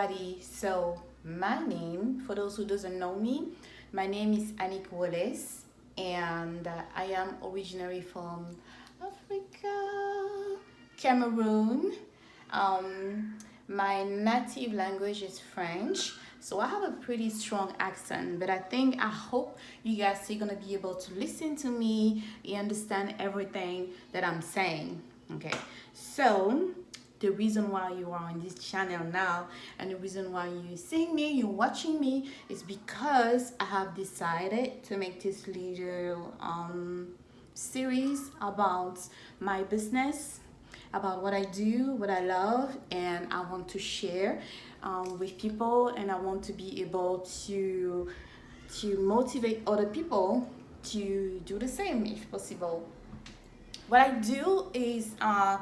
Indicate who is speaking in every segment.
Speaker 1: everybody. So my name, for those who doesn't know me, my name is Anik Wallace, and I am originally from Africa, Cameroon. My native language is French, so I have a pretty strong accent. But I hope you guys are gonna be able to listen to me. You understand everything that I'm saying. Okay, so the reason why you are on this channel now and the reason why you're seeing me, you're watching me, is because I have decided to make this little series about my business, about what I do, what I love, and I want to share with people, and I want to be able to motivate other people to do the same if possible. What I do is I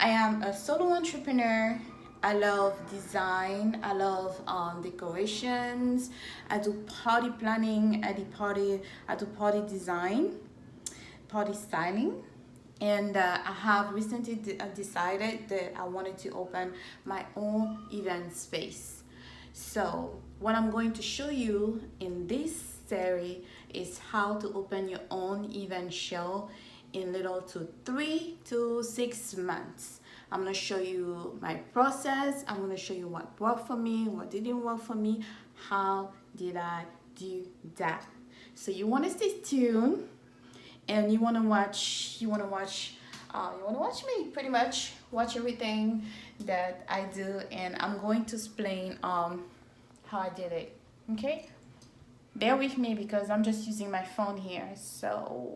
Speaker 1: am a solo entrepreneur. I love design. I love decorations. I do party planning. I do party design, party styling, and I have recently decided that I wanted to open my own event space. So what I'm going to show you in this series is how to open your own event show in little to 3 to 6 months. I'm going to show you my process. I'm going to show you what worked for me, what didn't work for me, how did I do that. So you want to stay tuned, and you want to watch me pretty much, watch everything that I do, and I'm going to explain how I did it. Okay, bear with me because I'm just using my phone here, so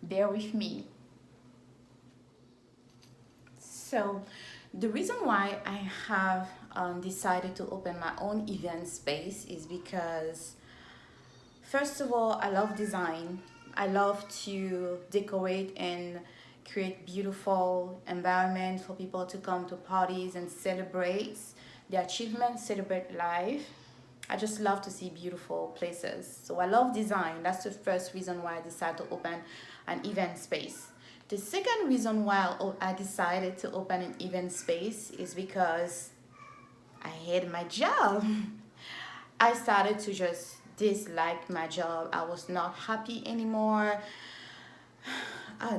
Speaker 1: bear with me. So the reason why I have decided to open my own event space is because, first of all, I love design. I love to decorate and create beautiful environment for people to come to parties and celebrate their achievements, celebrate life. I just love to see beautiful places. So I love design. That's the first reason why I decided to open an event space. The second reason why I decided to open an event space is because I hate my job. I started to just dislike my job. I was not happy anymore.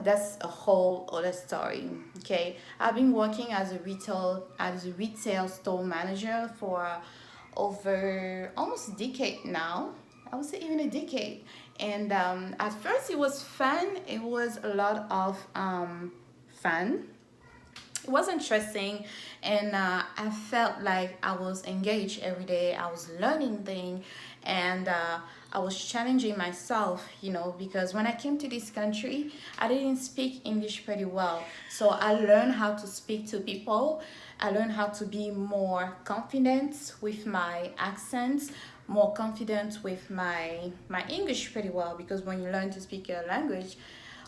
Speaker 1: That's a whole other story. Okay, I've been working as a retail store manager for over almost a decade now. I would say even a decade. And at first it was fun. It was a lot of fun. It was interesting, and I felt like I was engaged every day. I was learning things, and I was challenging myself, because when I came to this country, I didn't speak English pretty well. So I learned how to speak to people. I learned how to be more confident with my accents, more confident with my English pretty well, because when you learn to speak your language,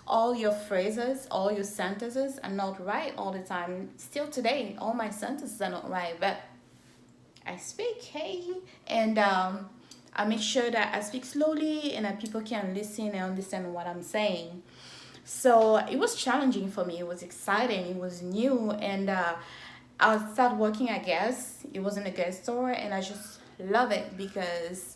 Speaker 1: all your phrases, all your sentences are not right all the time. Still today, all my sentences are not right, but I speak, hey, and I make sure that I speak slowly and that people can listen and understand what I'm saying. So it was challenging for me. It was exciting. It was new, and I started working at Guess. It was in a Guess store, and I just love it because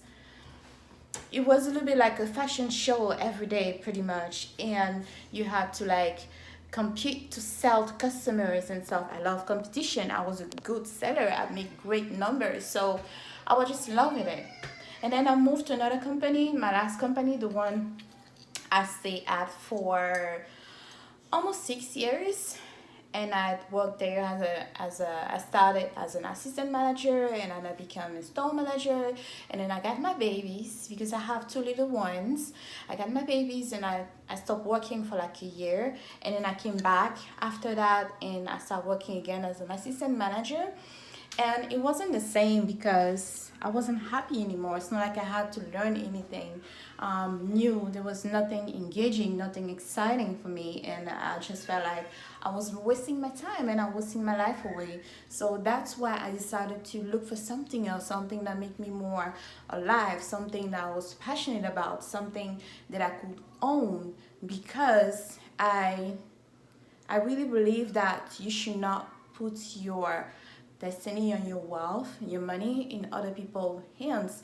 Speaker 1: it was a little bit like a fashion show every day pretty much, and you had to like compete to sell to customers and stuff. I love competition. I was a good seller. I make great numbers, so I was just loving it. And then I moved to another company, my last company, the one I stayed at for almost 6 years, and I worked there I started as an assistant manager, and then I became a store manager, and then I got my babies because I have two little ones. I got my babies, and I stopped working for like a year, and then I came back after that, and I started working again as an assistant manager, and it wasn't the same because I wasn't happy anymore. It's not like I had to learn anything new. There was nothing engaging, nothing exciting for me, and I just felt like I was wasting my time and I was wasting my life away. So that's why I decided to look for something else, something that made me more alive, something that I was passionate about, something that I could own, because I really believe that you should not put your destiny and your wealth, your money in other people's hands.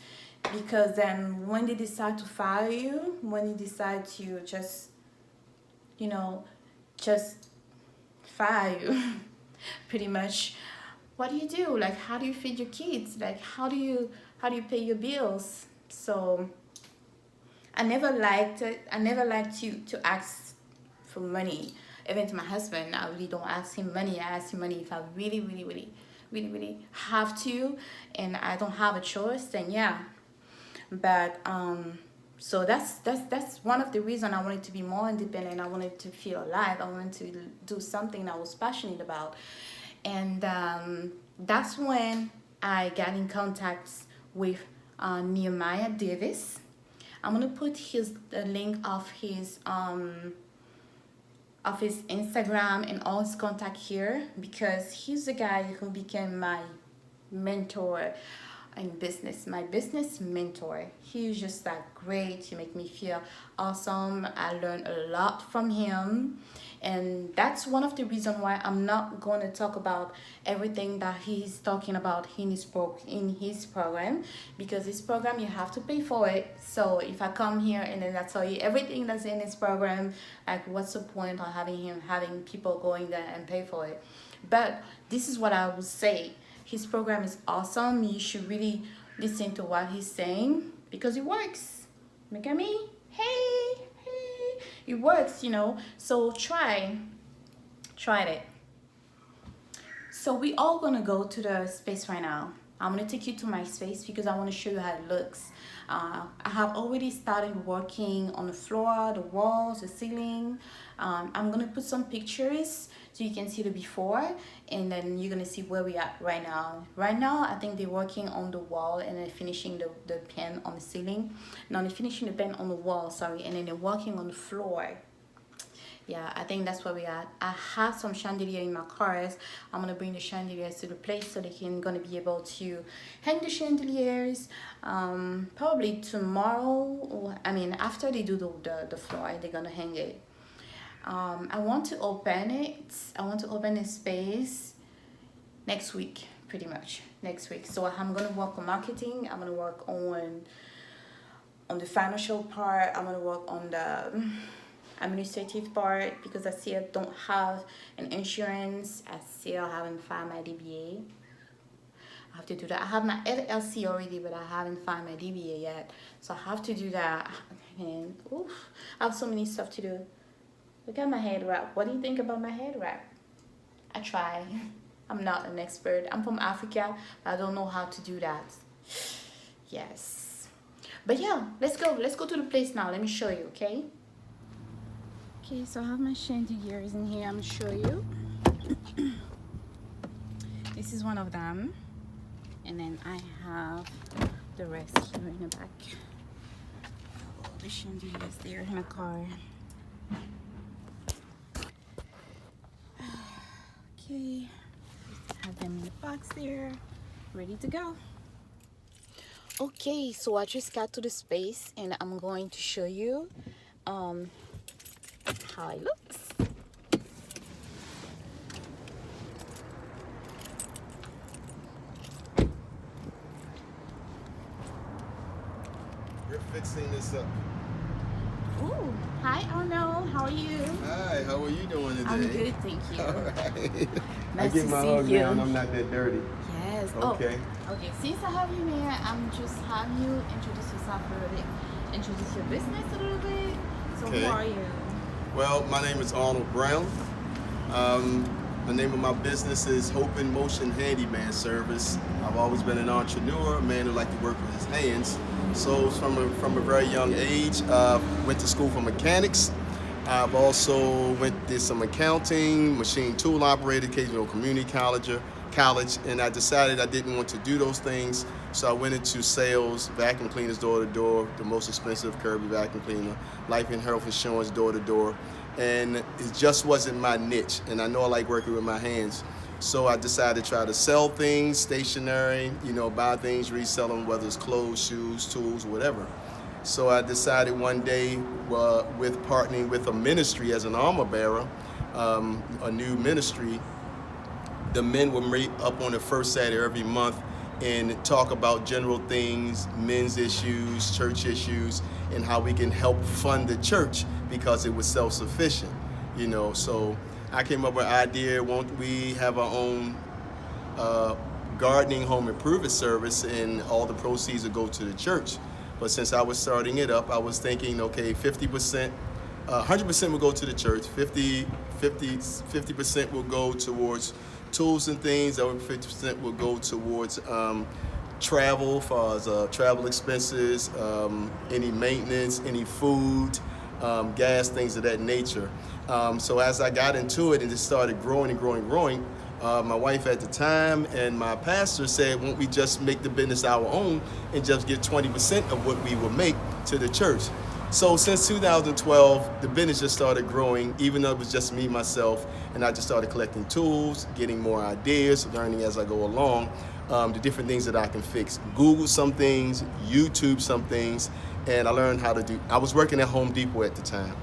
Speaker 1: Because then when they decide to fire you, when they decide to just, you know, just fire you, pretty much, what do you do? Like, how do you feed your kids? Like, how do you pay your bills? So I never liked it. I never liked to ask for money. Even to my husband, I really don't ask him money. I ask him money if I really have to, and I don't have a choice. Then yeah. But so that's one of the reasons I wanted to be more independent. I wanted to feel alive. I wanted to do something I was passionate about, and that's when I got in contact with Nehemiah Davis. I'm gonna put the link of his Instagram and all his contact here, because he's the guy who became my mentor in business, my business mentor. He's just that great. He make me feel awesome. I learned a lot from him, and that's one of the reasons why I'm not going to talk about everything that he's talking about in his program, because his program you have to pay for it. So if I come here and then I tell you everything that's in his program, like what's the point of having people going there and pay for it? But this is what I would say. His program is awesome. You should really listen to what he's saying, because it works. Look at me. Hey, it works, So try it. So we all gonna go to the space right now. I'm gonna take you to my space because I want to show you how it looks. I have already started working on the floor, the walls, the ceiling. I'm gonna put some pictures so you can see the before, and then you're gonna see where we are right now. Right now, I think they're working on the wall and then finishing the paint on the ceiling. Now they're finishing the paint on the wall, sorry, and then they're working on the floor. Yeah, I think that's where we are. I have some chandelier in my cars. I'm gonna bring the chandeliers to the place so they can gonna be able to hang the chandeliers. Probably tomorrow, or after they do the floor, they're gonna hang it. I want to open it. I want to open the space next week, pretty much next week. So I'm gonna work on marketing. I'm gonna work on the financial part. I'm gonna work on the administrative part, because I still don't have an insurance. I still haven't filed my DBA. I have to do that. I have my LLC already, but I haven't filed my DBA yet, so I have to do that. And I have so many stuff to do. Look at my head wrap. What do you think about my head wrap? I try. I'm not an expert. I'm from Africa, but I don't know how to do that. Yes. But yeah, let's go. Let's go to the place now. Let me show you, okay? Okay, so I have my chandeliers in here. I'm gonna show you. This is one of them, and then I have the rest here in the back. All the chandeliers there in the car. Okay, have them in the box there, ready to go. Okay, so I just got to the space, and I'm going to show you how it looks.
Speaker 2: We're fixing this up.
Speaker 1: Ooh, hi Arno, how are you?
Speaker 2: Hi, how are you doing today?
Speaker 1: I'm good, thank you.
Speaker 2: All right.
Speaker 1: Nice
Speaker 2: I get
Speaker 1: to
Speaker 2: my
Speaker 1: see
Speaker 2: hug
Speaker 1: you.
Speaker 2: now and I'm not that dirty.
Speaker 1: Yes.
Speaker 2: Okay.
Speaker 1: Okay, since I have you here, I'm just have you introduce yourself a little bit. Introduce your business a little bit. So
Speaker 2: Okay.
Speaker 1: who are you?
Speaker 2: Well, my name is Arnold Brown. The name of my business is Hope in Motion Handyman Service. I've always been an entrepreneur, a man who liked to work with his hands. So from a very young age, went to school for mechanics. I've also did some accounting, machine tool operator, occasional community college, and I decided I didn't want to do those things. So I went into sales, vacuum cleaners door to door, the most expensive Kirby vacuum cleaner, life and health insurance door to door. And it just wasn't my niche. And I know I like working with my hands. So I decided to try to sell things, stationery, buy things, resell them, whether it's clothes, shoes, tools, whatever. So I decided one day, with partnering with a ministry as an armor bearer, a new ministry, the men would meet up on the first Saturday every month and talk about general things, men's issues, church issues, and how we can help fund the church because it was self-sufficient, you know. So I came up with an idea, won't we have our own gardening home improvement service, and all the proceeds would go to the church. But since I was starting it up, I was thinking, okay, 50%, 100% will go to the church, 50% will go towards tools and things, the other 50% will go towards travel, far as travel expenses, any maintenance, any food, gas, things of that nature. So as I got into it and it started growing and growing and growing, my wife at the time and my pastor said, won't we just make the business our own and just give 20% of what we will make to the church? So since 2012, the business just started growing, even though it was just me, myself, and I just started collecting tools, getting more ideas, learning as I go along, the different things that I can fix. Google some things, YouTube some things, and I learned how to do. I was working at Home Depot at the time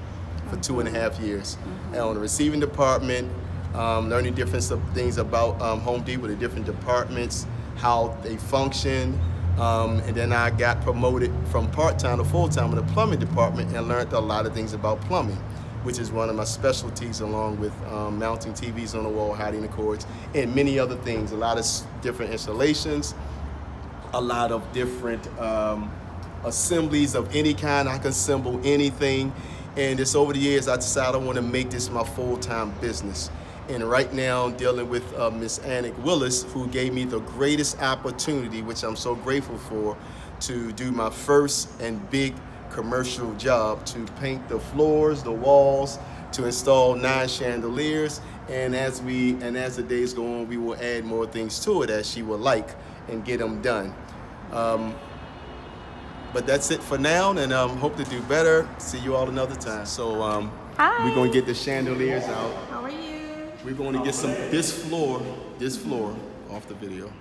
Speaker 2: for 2.5 years, and on the receiving department, learning different things about Home Depot, the different departments, how they function. And then I got promoted from part-time to full-time in the plumbing department and learned a lot of things about plumbing, which is one of my specialties, along with mounting TVs on the wall, hiding the cords, and many other things. A lot of different installations, a lot of different assemblies of any kind. I can assemble anything. And just over the years, I decided I want to make this my full-time business. And right now, I'm dealing with Miss Annick Willis, who gave me the greatest opportunity, which I'm so grateful for, to do my first and big commercial job, to paint the floors, the walls, to install 9 chandeliers. And as the days go on, we will add more things to it as she would like and get them done. But that's it for now, and hope to do better. See you all another time. So we're going to get the chandeliers out.
Speaker 1: How are you?
Speaker 2: We're going to get this floor off the video.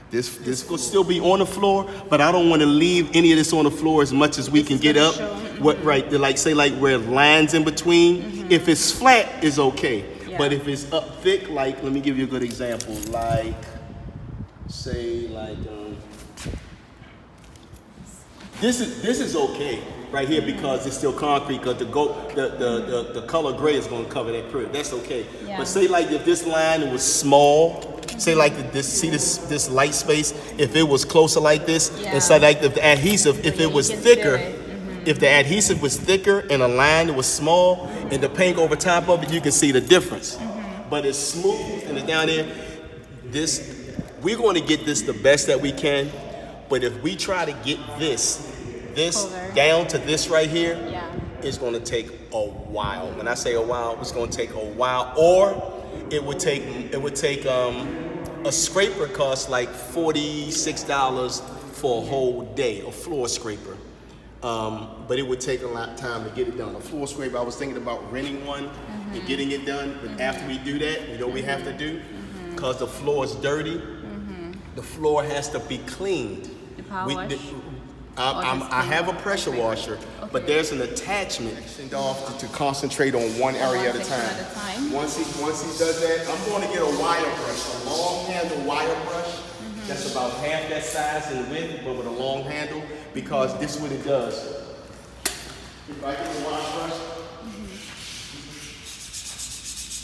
Speaker 2: This will still be on the floor, but I don't want to leave any of this on the floor as much as we can get up. Right, like say like where lines in between. If it's flat, it's okay. Yeah. But if it's up thick, like, let me give you a good example. Like, say like, this is okay right here because it's still concrete, because the color gray is going to cover that curve. That's okay. Yeah. But say like if this line was small, say like this light space, if it was closer like this, and so like the adhesive, if it was thicker, if the adhesive was thicker and a line was small and the paint over top of it, you can see the difference. But it's smooth and it's down there. We're going to get this the best that we can, but if we try to get this down to this right here, it's going to take a while. When I say a while, it's going to take a while. Or it would take a scraper costs like $46 for a whole day, a floor scraper. But it would take a lot of time to get it done. A floor scraper, I was thinking about renting one and getting it done. But after we do that, you know what we have to do? Because the floor is dirty, the floor has to be cleaned. I have a pressure washer, but there's an attachment to concentrate on one area at a time. Once he does that, I'm going to get a wire brush, a long handle wire brush. That's about half that size in width, but with a long handle, because this is what it does. If I get the wire brush,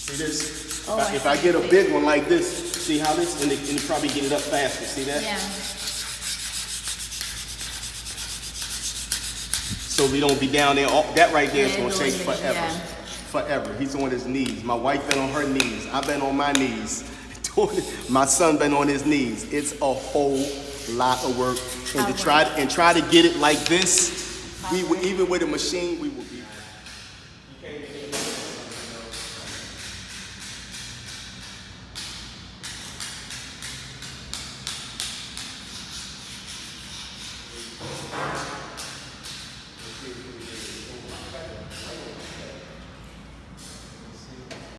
Speaker 2: see this? If I get a big one like this, see how this, and it probably get it up faster. See that? Yeah. So we don't be down there. That right there is going to take forever. Forever. He's on his knees. My wife been on her knees. I've been on my knees. My son been on his knees. It's a whole lot of work. And try to get it like this, even with a machine, we will